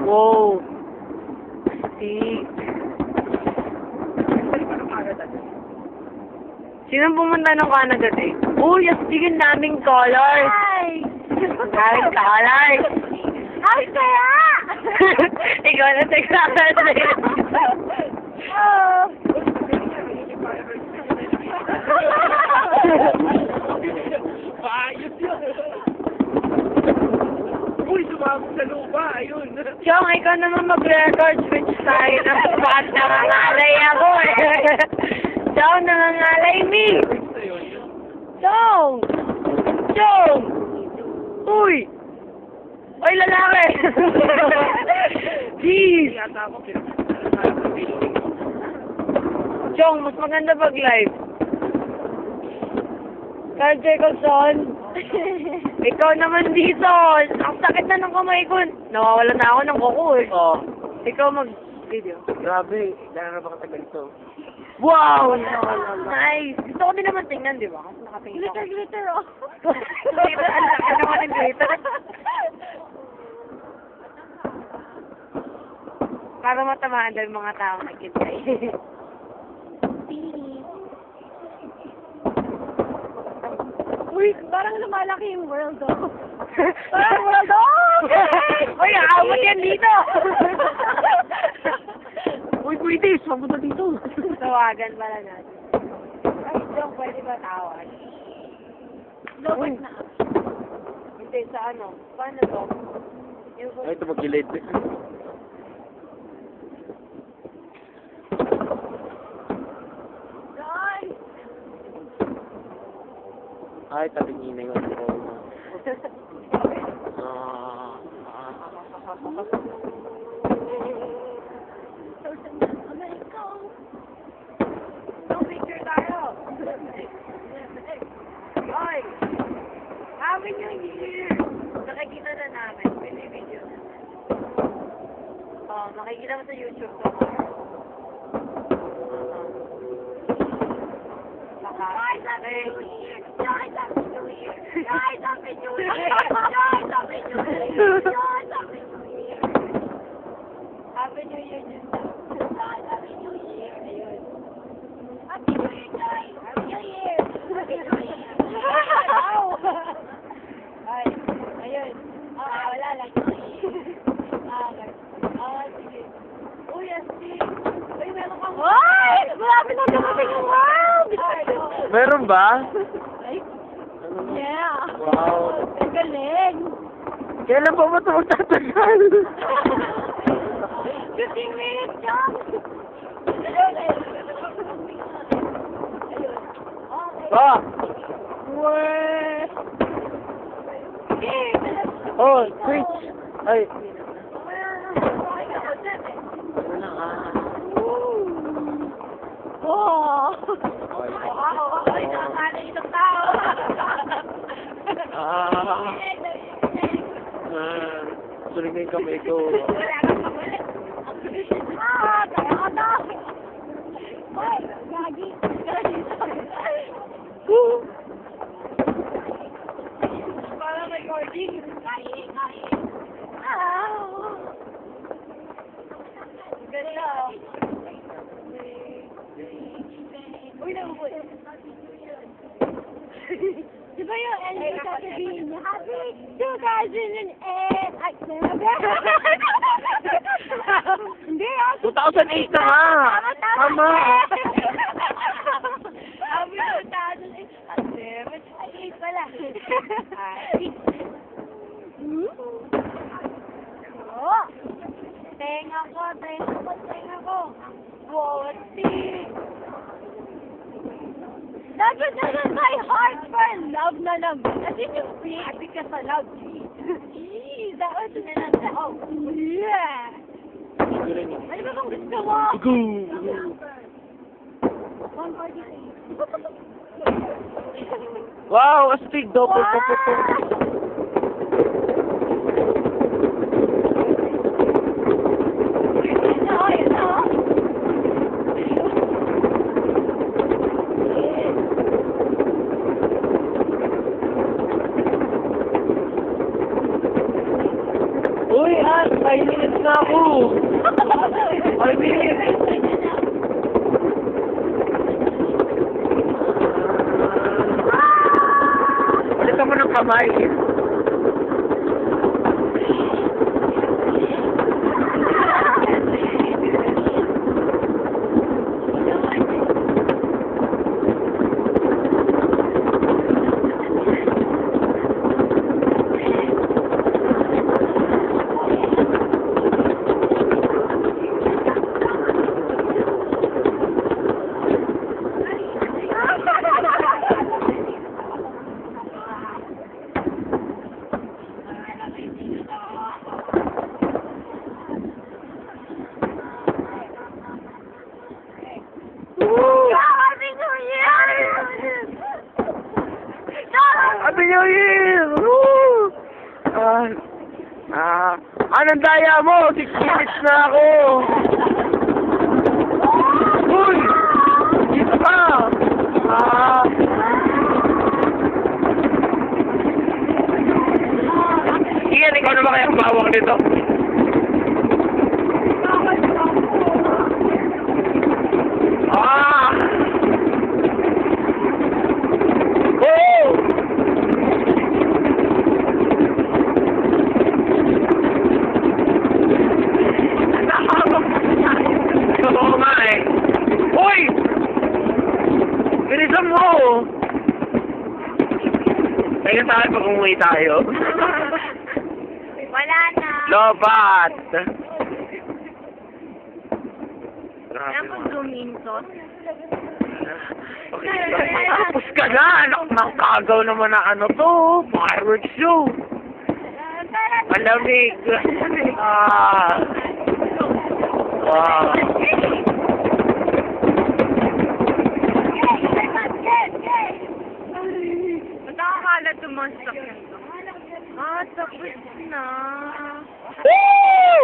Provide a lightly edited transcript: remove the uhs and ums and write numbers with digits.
Wow. Stick. Sino pumunta ng Canada eh? Uy, astigin naming colors. Hi! Daming colors. Ay, kaya! Ikaw na nagsasalit. Oh! Ayos yun! Uy, sumabog sa lupa! Ayun! Chong, ikaw naman mag-record switch tayo ng bakit nangangalay ako eh. Chong, nangangalay me. Chong! Chong! Uy! Uy, lalaki! Jeez! Yata ako, Chong, mas maganda pag live. Carl Jacobson, ikaw naman dito. Ang sakit na ng kamay ko. Nawawala na ako ng kuko eh. Oh, Ikaw mag-video. grabe. Gano'n na ba katagal ito? Wow! Nice! Gusto ko din naman tingnan, di ba? Kasi nakatingin ako. Glitter, oh. Glitter, ang laki naman ng glitter. Para matamaan daw yung mga tao nakikitay. Uy, parang lumalaki yung world, oh. Parang world, oh! Uy, aawat yan dito! Uy, British! Mabuta dito! Tawagan pala natin. Ay, Jong, pwede ba tawag? Lobot na. Hindi, sa ano? Paano to? Yung Ay, ito magkilid. Guys! Ay, tabing ina yung phone mo. America! no picture tayo! Oy! Happy New Year! Nakikita na namin. Video na. Oh, makikita mo sa YouTube to. Guys, Happy New Year! Guys, Happy New Year! Guys, Happy New Year! Guys, Happy New Year! Guys, Happy New Year! Happy New Year din daw. Guys, Happy New Year! Ayun. Happy New Year, guys! Happy New Year! Happy New Year! Ay, ayun. Wala lang. Sige. Uy, astig. Uy, meron kang... Hoy! Grabe na dumating yung world! Meron ba? Ay, yeah! Wow. Ang galing! Kailan pa ba ito magtatagal? 15 minutes, John! Ah! Weh! Oh, switch! Ay! Oh! Ay, Nakakala isang tao! Sulig na yung kamay ko. Wala kang magulit! Kaya ka na! Hoy! Gagi! Parang recording. Kaya! Ganda. Uy, naubos. Di ba yung end mo sasabihin niya, Happy 2008! Ay, hindi ah! 2008 na nga! Tama! Happy 2008! Ay, 8 pala. Oh! Tenga ko, tenga ko. Woti! Dapat na my heart for love na lang. As in yung happy ka sa love. Jeez, that was na lang. Oh, yeah! Ano ba kung gusto mo? One party. Wow! Astig! Double po po po! na ako. Ay, Balik mo ng kamay. Happy New Year! Happy New Year! Woo! Anong daya mo? 6 minutes na ako! Uy! Dito ka! Iyan, ikaw na ba kaya bawang nito? Oh! Oo nga eh. Uy! Bilisan mo! Kaya tayo pag umuwi tayo. Wala na. Lobat! Kaya kung gumintot. Okay, tapos ka na! Nakakagaw naman na ano to! Fireworks show! Malamig! Wow! Nakakala tumasak yan. Tapos na. Woo!